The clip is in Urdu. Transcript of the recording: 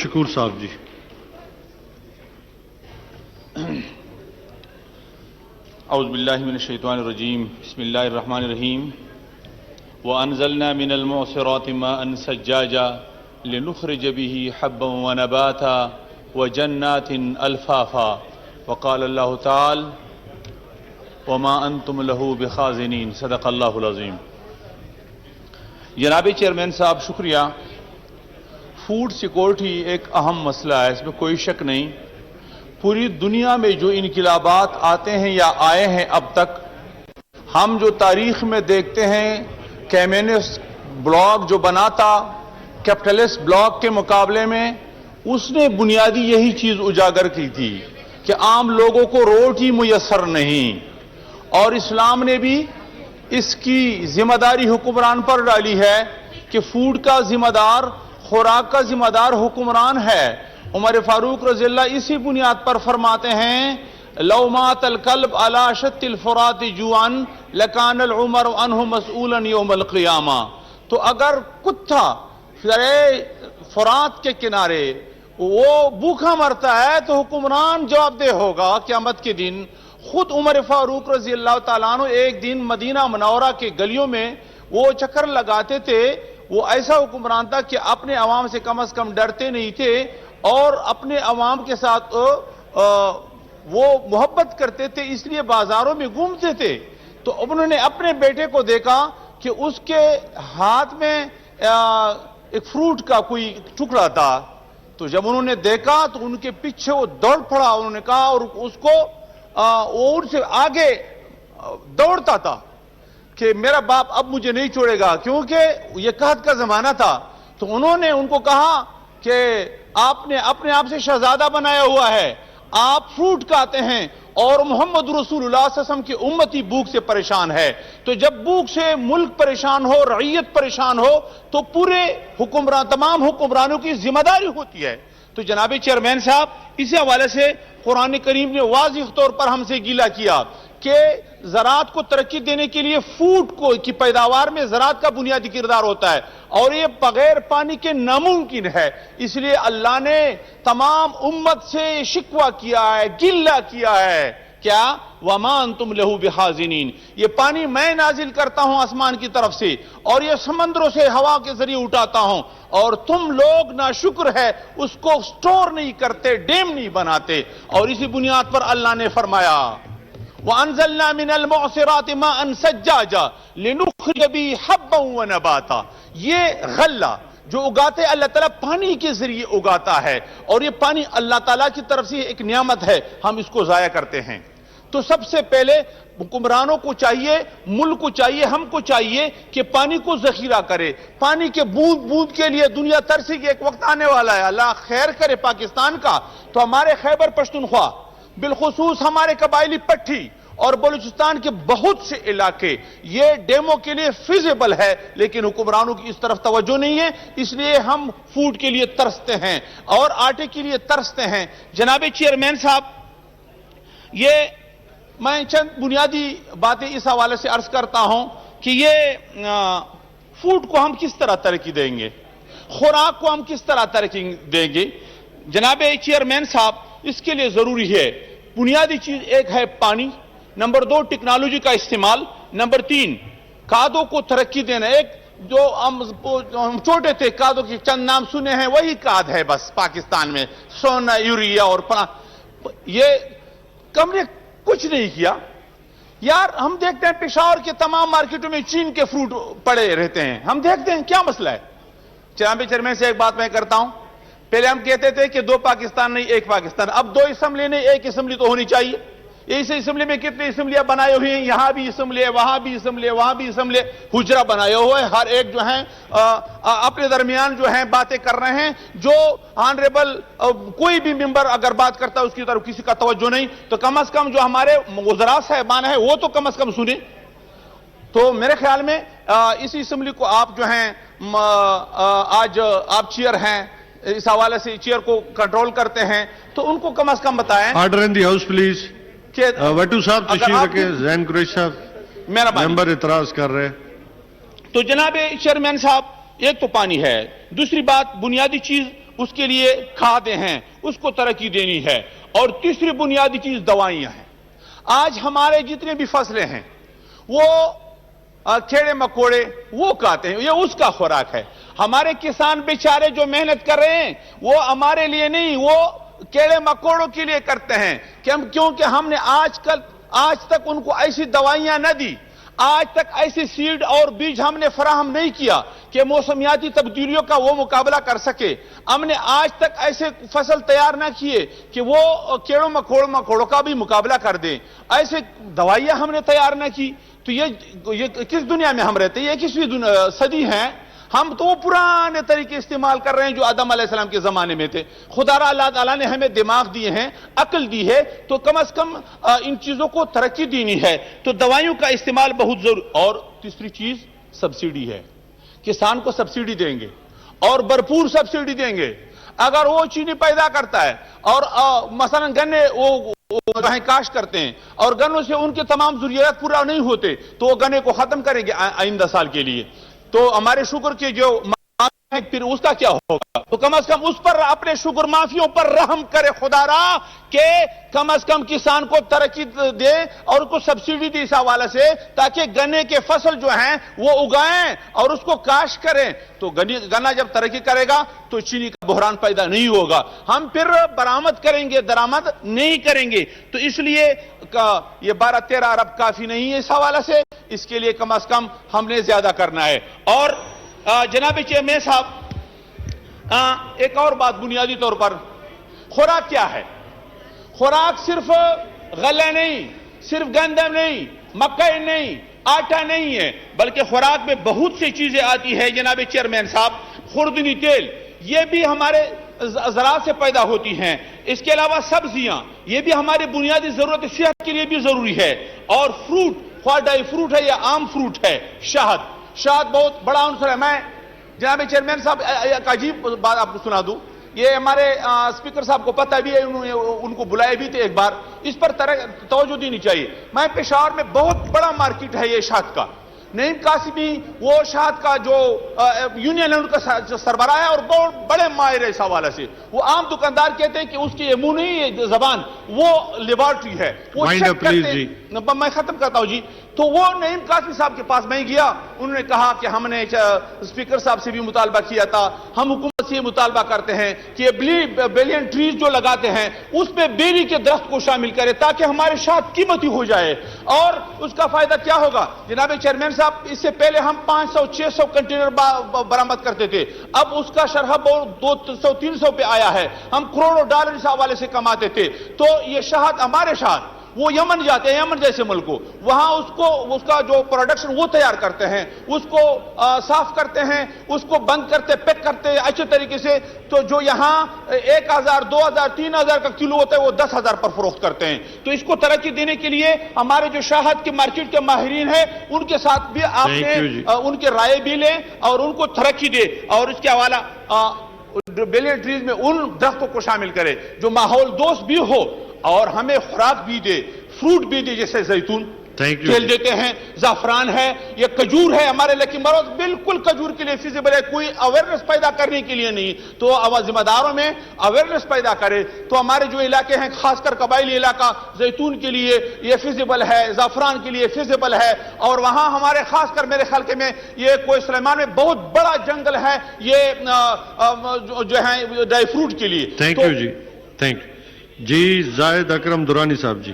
شکور صاحب جی. اعوذ باللہ من الشیطان الرجیم. بسم اللہ الرحمن الرحیم. وانزلنا من المعصرات ماء ثجاجا لنخرج به حبا ونباتا وجنات الفافا وقال اللہ تعالی وما انتم له بخازنین. صدق اللہ العظیم. جناب چیئرمین صاحب شکریہ. فوڈ سیکورٹی ایک اہم مسئلہ ہے، اس میں کوئی شک نہیں. پوری دنیا میں جو انقلابات آتے ہیں یا آئے ہیں اب تک، ہم جو تاریخ میں دیکھتے ہیں کمیونسٹ بلاک جو بنا تھا کیپٹلسٹ بلاک کے مقابلے میں، اس نے بنیادی یہی چیز اجاگر کی تھی کہ عام لوگوں کو روٹی میسر نہیں، اور اسلام نے بھی اس کی ذمہ داری حکمران پر ڈالی ہے کہ فوڈ کا ذمہ دار، خوراک کا ذمہ دار حکمران ہے. عمر فاروق رضی اللہ اسی بنیاد پر فرماتے ہیں لو مات الکلب علی شط الفرات جوعا لکان العمر عنہ مسئولا یوم القیامہ. تو اگر کتا فرات کے کنارے وہ بھوکا مرتا ہے تو حکمران جواب دہ ہوگا قیامت کے دن. خود عمر فاروق رضی اللہ تعالیٰ عنہ ایک دن مدینہ منورہ کے گلیوں میں وہ چکر لگاتے تھے. وہ ایسا حکمران تھا کہ اپنے عوام سے کم از کم ڈرتے نہیں تھے اور اپنے عوام کے ساتھ وہ محبت کرتے تھے، اس لیے بازاروں میں گھومتے تھے. تو انہوں نے اپنے بیٹے کو دیکھا کہ اس کے ہاتھ میں ایک فروٹ کا کوئی ٹکڑا تھا. تو جب انہوں نے دیکھا تو ان کے پیچھے وہ دوڑ پڑا. انہوں نے کہا اور اس کو وہ ان سے آگے دوڑتا تھا کہ میرا باپ اب مجھے نہیں چھوڑے گا، کیونکہ یہ قحط کا زمانہ تھا. تو انہوں نے ان کو کہا کہ آپ نے اپنے آپ سے شہزادہ بنایا ہوا ہے، آپ فروٹ کھاتے ہیں اور محمد رسول اللہ صلی اللہ علیہ وسلم کی امتی بھوک سے پریشان ہے. تو جب بھوک سے ملک پریشان ہو، رعیت پریشان ہو، تو پورے تمام حکمرانوں کی ذمہ داری ہوتی ہے. تو جناب چیئرمین صاحب اسی حوالے سے قرآن کریم نے واضح طور پر ہم سے گیلا کیا کہ زراعت کو ترقی دینے کے لیے فوڈ کی پیداوار میں زراعت کا بنیادی کردار ہوتا ہے، اور یہ بغیر پانی کے ناممکن ہے. اس لیے اللہ نے تمام امت سے شکوہ کیا ہے، گلہ کیا ہے. کیا؟ وَمَا أَنْتُمْ لَهُ بِخَازِنِينَ. یہ پانی میں نازل کرتا ہوں آسمان کی طرف سے، اور یہ سمندروں سے ہوا کے ذریعے اٹھاتا ہوں، اور تم لوگ ناشکر ہے اس کو سٹور نہیں کرتے، ڈیم نہیں بناتے. اور اسی بنیاد پر اللہ نے فرمایا وَأَنزَلْنَا مِنَ الْمُعْصِرَاتِ مَاءً ثَجَّاجًا لِنُخْرِجَ بِهِ حَبًّا وَنَبَاتًا. یہ غلہ جو اگاتے اللہ تعالیٰ پانی کے ذریعے اگاتا ہے، اور یہ پانی اللہ تعالیٰ کی طرف سے ایک نعمت ہے، ہم اس کو ضائع کرتے ہیں. تو سب سے پہلے حکمرانوں کو چاہیے، ملک کو چاہیے، ہم کو چاہیے کہ پانی کو ذخیرہ کرے. پانی کے بوند بوند کے لیے دنیا ترسے گی. ایک وقت آنے والا ہے، اللہ خیر کرے پاکستان کا. تو ہمارے خیبر پختونخوا، بالخصوص ہمارے قبائلی پٹھی اور بلوچستان کے بہت سے علاقے یہ ڈیموں کے لیے فیزیبل ہے، لیکن حکمرانوں کی اس طرف توجہ نہیں ہے. اس لیے ہم فوڈ کے لیے ترستے ہیں اور آٹے کے لیے ترستے ہیں. جناب چیئرمین صاحب، یہ میں چند بنیادی باتیں اس حوالے سے عرض کرتا ہوں کہ یہ فوڈ کو ہم کس طرح ترقی دیں گے، خوراک کو ہم کس طرح ترقی دیں گے. جناب چیئرمین صاحب، اس کے لیے ضروری ہے بنیادی چیز ایک ہے پانی، نمبر 2 ٹیکنالوجی کا استعمال، نمبر 3 کھادوں کو ترقی دینا. ایک جو ہم چھوٹے تھے کھادوں کے چند نام سنے ہیں، وہی کھاد ہے بس پاکستان میں، سونا، یوریا اور یہ کم نے کچھ نہیں کیا. یار ہم دیکھتے ہیں پشاور کے تمام مارکیٹوں میں چین کے فروٹ پڑے رہتے ہیں، ہم دیکھتے ہیں کیا مسئلہ ہے. جناب چیئرمین سے ایک بات میں کرتا ہوں، پہلے ہم کہتے تھے کہ 2 پاکستان نہیں 1 پاکستان، اب 2 اسمبلی نہیں 1 اسمبلی تو ہونی چاہیے. اس اسمبلی میں کتنی اسمبلیاں بنائے ہوئی ہیں، یہاں بھی اسمبلی ہے، وہاں بھی اسمبلی ہے، وہاں بھی اسمبلی، حجرہ بنائے ہوئے، ہر ایک جو ہیں اپنے درمیان جو ہیں باتیں کر رہے ہیں. جو آنریبل کوئی بھی ممبر اگر بات کرتا ہے اس کی طرف کسی کا توجہ نہیں، تو کم از کم جو ہمارے وزراء صاحبان ہیں وہ تو کم از کم سنیں. تو میرے خیال میں اس اسمبلی کو آپ جو ہیں آج آپ چیئر ہیں، اس حوالے سے چیئر کو کنٹرول کرتے ہیں، تو ان کو کم از کم بتائیں. Order in the house please. Wattoo صاحب تشریف رکھیں. زین قریش صاحب ممبر اعتراض کر رہے ہیں. تو جناب چیئرمین صاحب، ایک تو پانی ہے، دوسری بات بنیادی چیز اس کے لیے کھادیں ہیں، اس کو ترقی دینی ہے، اور تیسری بنیادی چیز دوائیاں ہیں۔ آج ہمارے جتنے بھی فصلیں ہیں وہ کیڑے مکوڑے وہ کھاتے ہیں، یہ اس کا خوراک ہے۔ ہمارے کسان بیچارے جو محنت کر رہے ہیں وہ ہمارے لیے نہیں، وہ کیڑے مکوڑوں کے لیے کرتے ہیں، کیونکہ ہم نے آج تک ان کو ایسی دوائیاں نہ دی، آج تک ایسی سیڈ اور بیج ہم نے فراہم نہیں کیا کہ موسمیاتی تبدیلیوں کا وہ مقابلہ کر سکے۔ ہم نے آج تک ایسے فصل تیار نہ کیے کہ وہ کیڑوں مکوڑوں کا بھی مقابلہ کر دیں، ایسے دوائیاں ہم نے تیار نہ کی۔ تو یہ کس دنیا میں ہم رہتے ہیں؟ یہ کسویں صدی ہیں؟ ہم تو وہ پرانے طریقے استعمال کر رہے ہیں جو آدم علیہ السلام کے زمانے میں تھے۔ خدا را اللہ تعالیٰ نے ہمیں دماغ دیے ہیں، عقل دی ہے، تو کم از کم ان چیزوں کو ترقی دینی ہے۔ تو دوائیوں کا استعمال بہت ضروری۔ اور تیسری چیز سبسیڈی ہے، کسان کو سبسیڈی دیں گے اور بھرپور سبسیڈی دیں گے۔ اگر وہ چینی پیدا کرتا ہے اور مثلا گنے وہ کاشت کرتے ہیں اور گنوں سے ان کے تمام ضروریات پورا نہیں ہوتے تو وہ گنے کو ختم کریں گے آئندہ سال کے لیے، تو ہمارے شوگر کے جو پھر اس کا کیا ہوگا؟ تو کم از کم اس پر اپنے شوگر مافیوں پر رحم کرے خدا را، کہ کم از کم کسان کو ترقی دے اور اس کو سبسیڈی دے اس حوالے سے، تاکہ گنے کے فصل جو ہیں وہ اگائیں اور اس کو کاشت کریں۔ تو گنا جب ترقی کرے گا تو چینی کا بحران پیدا نہیں ہوگا، ہم پھر برآمد کریں گے، درآمد نہیں کریں گے۔ تو اس لیے یہ 12-13 ارب کافی نہیں ہے اس حوالے سے، اس کے لیے کم از کم ہم نے زیادہ کرنا ہے۔ اور جناب چیئرمین صاحب، ایک اور بات بنیادی طور پر، خوراک کیا ہے؟ خوراک صرف غلہ نہیں، صرف گندم نہیں، مکئی نہیں، آٹا نہیں ہے، بلکہ خوراک میں بہت سی چیزیں آتی ہے جناب چیئرمین صاحب۔ خوردنی تیل، یہ بھی ہمارے زراعت سے پیدا ہوتی ہیں۔ اس کے علاوہ سبزیاں، یہ بھی ہماری بنیادی ضرورت صحت کے لیے بھی ضروری ہے۔ اور فروٹ، خواہ ڈرائی فروٹ ہے یا عام فروٹ ہے، شہد بہت بڑا عنصر ہے۔ میں جناب چیئرمین صاحب ایک عجیب بات آپ کو سنا دوں، یہ ہمارے اسپیکر صاحب کو پتہ بھی ہے، ان کو بلائے بھی تھے ایک بار، اس پر توجہ دینی چاہیے۔ میں پشاور میں بہت بڑا مارکیٹ ہے یہ شہد کا، نعیم قاسمی وہ شہد کا جو یونین ہے ان کا سربراہ ہے اور بہت بڑے ماہر ہے اس حوالے سے۔ وہ عام دکاندار کہتے ہیں کہ اس کی منہ نہیں ہے زبان، وہ لیبارٹری ہے، وہ چیک کرتے ہیں۔ میں ختم کرتا ہوں جی۔ تو وہ نعیم قاسمی صاحب کے پاس میں گیا، انہوں نے کہا کہ ہم نے اسپیکر صاحب سے بھی مطالبہ کیا تھا، ہم حکومت سے یہ مطالبہ کرتے ہیں کہ بلین ٹریز جو لگاتے ہیں اس میں بیری کے درخت کو شامل کرے تاکہ ہمارے شہد قیمتی ہو جائے۔ اور اس کا فائدہ کیا ہوگا جناب چیئرمین صاحب؟ اس سے پہلے ہم 500-600 کنٹینر برآمد کرتے تھے، اب اس کا شرح 200-300 پہ آیا ہے، ہم کروڑوں ڈالر اس حوالے سے کماتے تھے۔ تو یہ شہد، ہمارے شہد وہ یمن جاتے ہیں، یمن جیسے ملک کو، وہاں اس کا جو پروڈکشن وہ تیار کرتے ہیں، اس کو صاف کرتے ہیں، اس کو بند کرتے، پیک کرتے ہیں اچھے طریقے سے، تو جو یہاں 1000 2000 3000 کا کلو ہوتا ہے وہ 10,000 پر فروخت کرتے ہیں۔ تو اس کو ترقی دینے کے لیے ہمارے جو شہد کے مارکیٹ کے ماہرین ہیں ان کے ساتھ بھی آپ نے ان کے رائے بھی لیں اور ان کو ترقی دے، اور اس کے حوالہ بلین ٹریز میں ان درختوں کو شامل کرے جو ماحول دوست بھی ہو اور ہمیں خوراک بھی دے، فروٹ بھی دے، جیسے زیتون تیل دیتے ہیں، زعفران ہے، یہ کھجور ہے ہمارے، لیکن مروز بالکل کھجور کے لیے فیزیبل ہے، کوئی اویئرنس پیدا کرنے کے لیے نہیں۔ تو ذمہ داروں میں اویئرنس پیدا کرے تو ہمارے جو علاقے ہیں خاص کر قبائلی علاقہ، زیتون کے لیے یہ فیزیبل ہے، زعفران کے لیے فیزیبل ہے، اور وہاں ہمارے خاص کر میرے خلقے میں یہ کوئی سلیمان میں بہت بڑا جنگل ہے یہ جو ہے ڈرائی فروٹ کے لیے۔ تھینک یو جی، تھینک یو جی۔ زاہد اکرم درانی صاحب جی۔